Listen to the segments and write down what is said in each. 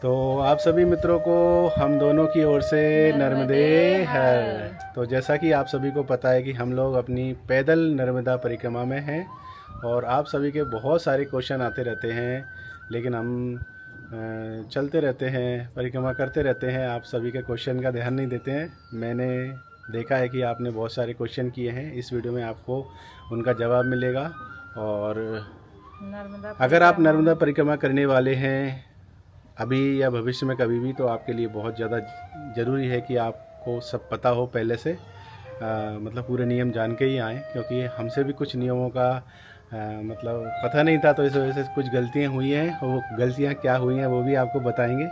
तो आप सभी मित्रों को हम दोनों की ओर से नर्मदे हर। तो जैसा कि आप सभी को पता है कि हम लोग अपनी पैदल नर्मदा परिक्रमा में हैं और आप सभी के बहुत सारे क्वेश्चन आते रहते हैं, लेकिन हम चलते रहते हैं, परिक्रमा करते रहते हैं, आप सभी के क्वेश्चन का ध्यान नहीं देते हैं। मैंने देखा है कि आपने बहुत सारे क्वेश्चन किए हैं, इस वीडियो में आपको उनका जवाब मिलेगा। और अगर आप नर्मदा परिक्रमा करने वाले हैं अभी या भविष्य में कभी भी, तो आपके लिए बहुत ज़्यादा ज़रूरी है कि आपको सब पता हो पहले से, मतलब पूरे नियम जान के ही आएँ, क्योंकि हमसे भी कुछ नियमों का मतलब पता नहीं था, तो इस वजह से कुछ गलतियाँ हुई हैं, और वो गलतियाँ क्या हुई हैं वो भी आपको बताएंगे।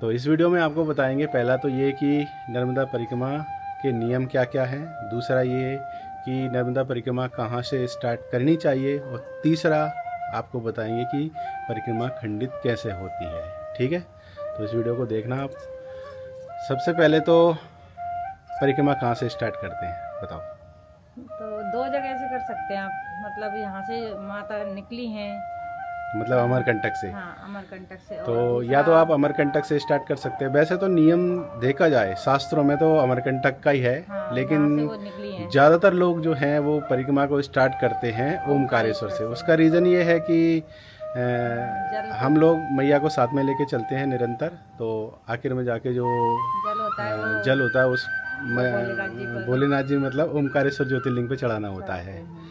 तो इस वीडियो में आपको बताएंगे, पहला तो ये कि नर्मदा परिक्रमा के नियम क्या क्या हैं, दूसरा ये कि नर्मदा परिक्रमा कहाँ से स्टार्ट करनी चाहिए, और तीसरा आपको बताएंगे कि परिक्रमा खंडित कैसे होती है। ठीक है, तो इस वीडियो को देखना आप। सबसे पहले तो परिक्रमा कहाँ से स्टार्ट करते हैं, बताओ। तो दो जगह से कर सकते हैं आप, मतलब यहाँ से माता निकली हैं, मतलब अमरकंटक से। हाँ अमरकंटक से। तो और या दूसरा तो आप अमरकंटक से स्टार्ट कर सकते हैं। वैसे तो नियम देखा जाए शास्त्रों में तो अमरकंटक का ही है, हाँ लेकिन जहाँ से वो निकली हैं ज़्यादातर लोग जो हैं वो परिक्रमा को स्टार्ट करते हैं ओमकारेश्वर से। उसका रीज़न ये है कि जल हम लोग मैया को साथ में लेके चलते हैं निरंतर, तो आखिर में जाके जो जल होता है वो जल होता है उस भोलेनाथ जी पर भोलेनाथ जी मतलब ओमकारेश्वर ज्योतिर्लिंग पे चढ़ाना होता चढ़ाते है। हैं।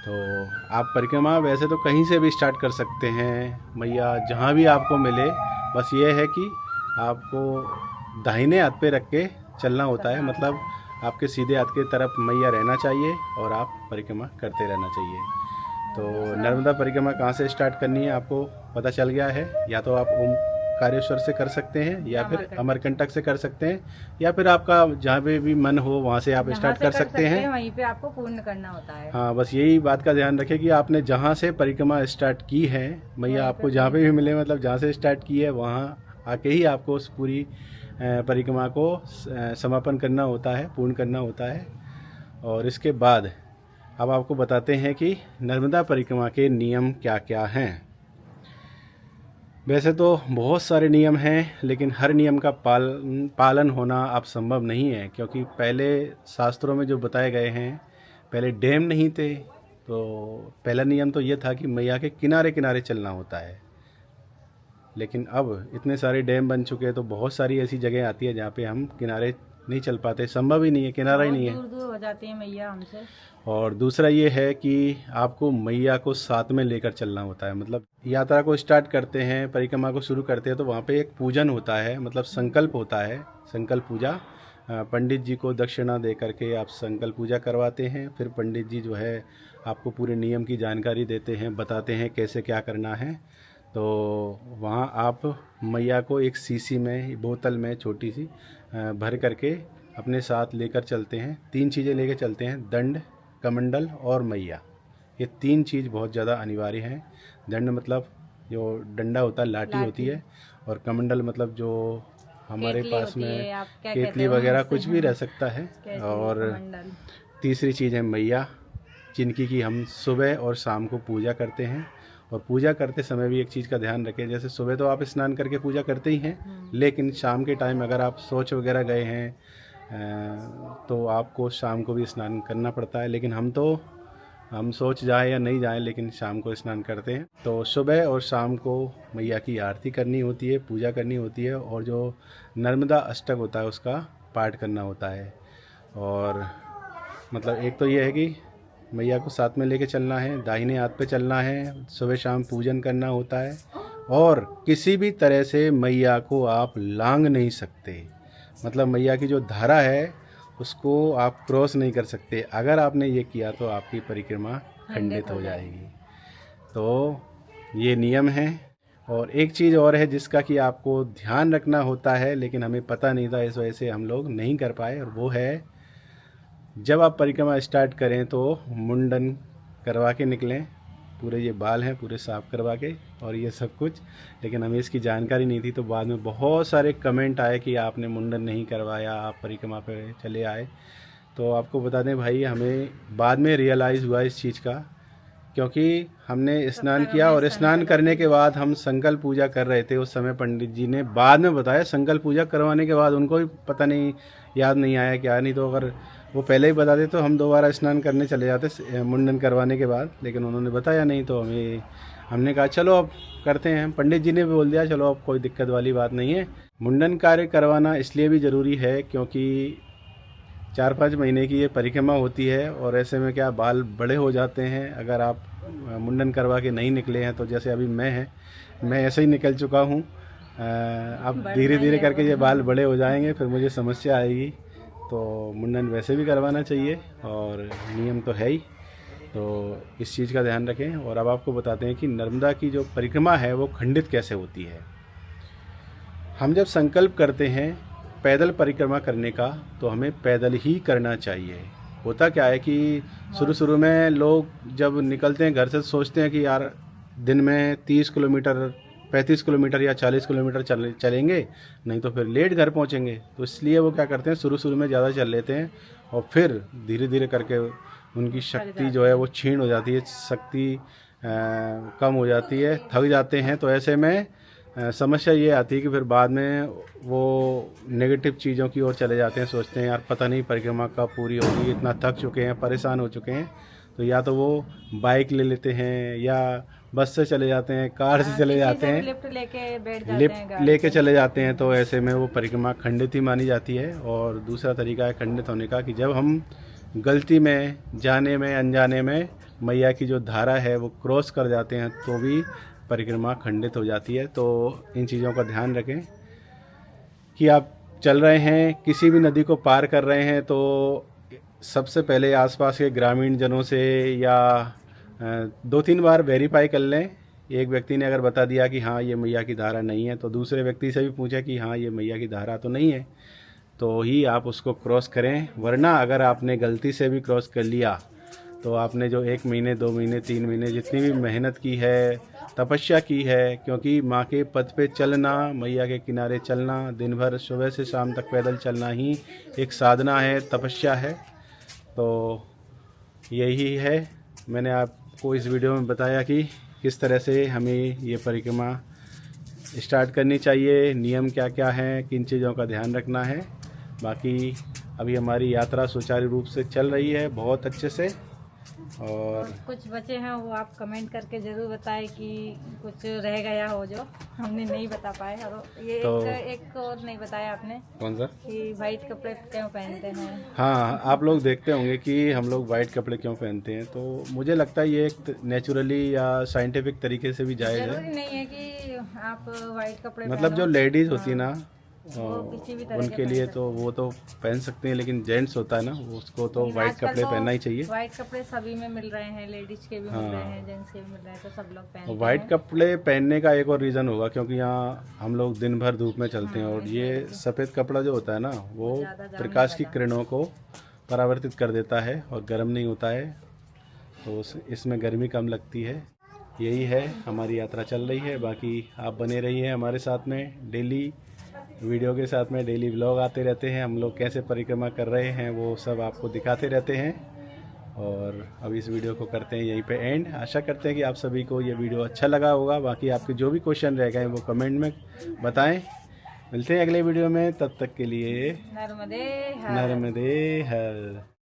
तो आप परिक्रमा वैसे तो कहीं से भी स्टार्ट कर सकते हैं, मैया जहाँ भी आपको मिले। बस ये है कि आपको दाहिने हाथ पे रख के चलना होता है, मतलब आपके सीधे हाथ की तरफ मैया रहना चाहिए और आप परिक्रमा करते रहना चाहिए। तो दूसरा नर्मदा परिक्रमा कहाँ से स्टार्ट करनी है आपको पता चल गया है। या तो आप ओमकारेश्वर से कर सकते हैं, या फिर अमरकंटक अमरकंटक से कर सकते हैं, या फिर आपका जहाँ पे भी मन हो वहाँ से आप जहाँ स्टार्ट से कर सकते हैं। वहीं पे आपको पूर्ण करना होता है। हाँ, बस यही बात का ध्यान रखें कि आपने जहाँ से परिक्रमा स्टार्ट की है, मैया वहीं आपको पे जहाँ पे भी पूर्ण मिले, मतलब जहाँ से स्टार्ट की है वहाँ आके ही आपको उस पूरी परिक्रमा को समापन करना होता है, पूर्ण करना होता है। और इसके बाद अब आपको बताते हैं कि नर्मदा परिक्रमा के नियम क्या क्या हैं। वैसे तो बहुत सारे नियम हैं, लेकिन हर नियम का पालन होना अब संभव नहीं है, क्योंकि पहले शास्त्रों में जो बताए गए हैं, पहले डैम नहीं थे। तो पहला नियम तो ये था कि मैया के किनारे किनारे चलना होता है, लेकिन अब इतने सारे डैम बन चुके हैं, तो बहुत सारी ऐसी जगह आती है जहाँ पे हम किनारे नहीं चल पाते, संभव ही नहीं है, किनारा ही बहुत नहीं है। दूर दूर हो जाती है मैया हमसे। और दूसरा ये है कि आपको मैया को साथ में लेकर चलना होता है। मतलब यात्रा को स्टार्ट करते हैं, परिक्रमा को शुरू करते हैं, तो वहाँ पे एक पूजन होता है, मतलब संकल्प होता है, संकल्प पूजा। पंडित जी को दक्षिणा दे करके आप संकल्प पूजा करवाते हैं। फिर पंडित जी जो है आपको पूरे नियम की जानकारी देते हैं, बताते हैं कैसे क्या करना है। तो वहाँ आप मैया को एक सीसी में, बोतल में छोटी सी भर करके अपने साथ लेकर चलते हैं। तीन चीज़ें लेकर चलते हैं: दंड, कमंडल और मैया। ये तीन चीज़ बहुत ज़्यादा अनिवार्य हैं। दंड मतलब जो डंडा होता है, लाठी होती लाठी है। और कमंडल मतलब जो हमारे केतली पास होती में है, आप क्या कहते केतली हो वगैरह मुझसे कुछ भी रह सकता है। केतली और कमंडल। तीसरी चीज़ है मैया, जिनकी कि हम सुबह और शाम को पूजा करते हैं। और पूजा करते समय भी एक चीज़ का ध्यान रखें, जैसे सुबह तो आप स्नान करके पूजा करते ही हैं, लेकिन शाम के टाइम अगर आप शौच वगैरह गए हैं तो आपको शाम को भी स्नान करना पड़ता है। लेकिन हम सोच जाए या नहीं जाए, लेकिन शाम को स्नान करते हैं। तो सुबह और शाम को मैया की आरती करनी होती है, पूजा करनी होती है, और जो नर्मदा अष्टक होता है उसका पाठ करना होता है। और मतलब एक तो ये है कि मैया को साथ में लेके चलना है, दाहिने हाथ पे चलना है, सुबह शाम पूजन करना होता है, और किसी भी तरह से मैया को आप लांग नहीं सकते। मतलब मैया की जो धारा है उसको आप क्रॉस नहीं कर सकते। अगर आपने ये किया तो आपकी परिक्रमा खंडित हो जाएगी। तो ये नियम है। और एक चीज़ और है जिसका कि आपको ध्यान रखना होता है, लेकिन हमें पता नहीं था, इस वजह से हम लोग नहीं कर पाए, और वो है जब आप परिक्रमा स्टार्ट करें तो मुंडन करवा के निकलें। पूरे ये बाल हैं पूरे साफ़ करवा के, और ये सब कुछ। लेकिन हमें इसकी जानकारी नहीं थी, तो बाद में बहुत सारे कमेंट आए कि आपने मुंडन नहीं करवाया, आप परिक्रमा पे चले आए। तो आपको बता दें भाई, हमें बाद में रियलाइज़ हुआ इस चीज़ का क्योंकि हमने स्नान किया और स्नान करने के बाद हम संकल्प पूजा कर रहे थे। उस समय पंडित जी ने बाद में बताया, संकल्प पूजा करवाने के बाद उनको भी पता नहीं, याद नहीं आया क्या, नहीं तो अगर वो पहले ही बताते तो हम दोबारा स्नान करने चले जाते मुंडन करवाने के बाद, लेकिन उन्होंने बताया नहीं तो हमने कहा चलो अब करते हैं। पंडित जी ने भी बोल दिया चलो अब कोई दिक्कत वाली बात नहीं है। मुंडन कार्य करवाना इसलिए भी ज़रूरी है क्योंकि 4-5 महीने की ये परिक्रमा होती है और ऐसे में क्या बाल बड़े हो जाते हैं। अगर आप मुंडन करवा के नहीं निकले हैं तो जैसे अभी मैं ऐसे ही निकल चुका हूँ, अब धीरे धीरे करके ये बाल बड़े हो जाएंगे, फिर मुझे समस्या आएगी। तो मुंडन वैसे भी करवाना चाहिए और नियम तो है ही, तो इस चीज़ का ध्यान रखें। और अब आपको बताते हैं कि नर्मदा की जो परिक्रमा है वो खंडित कैसे होती है। हम जब संकल्प करते हैं पैदल परिक्रमा करने का तो हमें पैदल ही करना चाहिए। होता क्या है कि शुरू में लोग जब निकलते हैं घर से सोचते हैं कि यार दिन में 30 किलोमीटर 35 किलोमीटर या 40 किलोमीटर चलेंगे, नहीं तो फिर लेट घर पहुंचेंगे। तो इसलिए वो क्या करते हैं शुरू में ज़्यादा चल लेते हैं और फिर धीरे धीरे करके उनकी शक्ति जो है वो क्षीण हो जाती है, शक्ति कम हो जाती है, थक जाते हैं। तो ऐसे में समस्या ये आती है कि फिर बाद में वो नेगेटिव चीज़ों की ओर चले जाते हैं, सोचते हैं यार पता नहीं परिक्रमा कब पूरी होगी, इतना थक चुके हैं, परेशान हो चुके हैं। तो या तो वो बाइक ले लेते हैं या बस से चले जाते हैं, कार से चले जाते हैं, लिफ्ट लेके बैठ जाते हैं, लिफ्ट लेके चले जाते हैं। तो ऐसे में वो परिक्रमा खंडित ही मानी जाती है। और दूसरा तरीका है खंडित होने का कि जब हम गलती में, जाने में, अनजाने में मैया की जो धारा है वो क्रॉस कर जाते हैं तो भी परिक्रमा खंडित हो जाती है। तो इन चीज़ों का ध्यान रखें कि आप चल रहे हैं, किसी भी नदी को पार कर रहे हैं तो सबसे पहले आसपास के ग्रामीण जनों से या 2-3 बार वेरीफाई कर लें। एक व्यक्ति ने अगर बता दिया कि हाँ ये मैया की धारा नहीं है तो दूसरे व्यक्ति से भी पूछा कि हाँ ये मैया की धारा तो नहीं है, तो ही आप उसको क्रॉस करें। वरना अगर आपने गलती से भी क्रॉस कर लिया तो आपने जो 1 महीने 2 महीने 3 महीने जितनी भी मेहनत की है, तपस्या की है, क्योंकि माँ के पद पे चलना, मैया के किनारे चलना, दिन भर सुबह से शाम तक पैदल चलना ही एक साधना है, तपस्या है। तो यही है, मैंने आपको इस वीडियो में बताया कि किस तरह से हमें ये परिक्रमा स्टार्ट करनी चाहिए, नियम क्या क्या हैं, किन चीज़ों का ध्यान रखना है। बाकी अभी हमारी यात्रा सुचारू रूप से चल रही है, बहुत अच्छे से। और कुछ बचे हैं वो आप कमेंट करके ज़रूर बताएं कि कुछ रह गया हो जो हमने नहीं बता पाए। और ये तो एक और नहीं बताया आपने, कौन सा, कि वाइट कपड़े क्यों पहनते हैं। हाँ, आप लोग देखते होंगे कि हम लोग वाइट कपड़े क्यों पहनते हैं। तो मुझे लगता है ये एक नेचुरली या साइंटिफिक तरीके से भी जायज़ है। जरूरी नहीं है कि आप वाइट कपड़े मतलब जो लेडीज़ होती है ना, किसी भी तरह उनके लिए तो वो तो पहन सकते हैं, लेकिन जेंट्स होता है ना उसको तो वाइट कपड़े पहनना ही चाहिए। वाइट कपड़े सभी में मिल रहे हैं, लेडीज के भी मिल रहे हैं, जेंट्स के भी मिल रहे हैं, तो सब लोग पहनते हैं। वाइट कपड़े पहनने का एक और रीज़न होगा क्योंकि यहाँ हम लोग दिन भर धूप में चलते हैं और ये सफ़ेद कपड़ा जो होता है ना वो प्रकाश की किरणों को परावर्तित कर देता है और गर्म नहीं होता है, तो इसमें गर्मी कम लगती है। यही है, हमारी यात्रा चल रही है। बाकी आप बने रहिए हमारे साथ में, डेली वीडियो के साथ में डेली व्लॉग आते रहते हैं। हम लोग कैसे परिक्रमा कर रहे हैं वो सब आपको दिखाते रहते हैं। और अब इस वीडियो को करते हैं यहीं पे एंड। आशा करते हैं कि आप सभी को ये वीडियो अच्छा लगा होगा। बाकी आपके जो भी क्वेश्चन रह गए वो कमेंट में बताएं। मिलते हैं अगले वीडियो में, तब तक के लिए नर्मदे नर्मदे हर।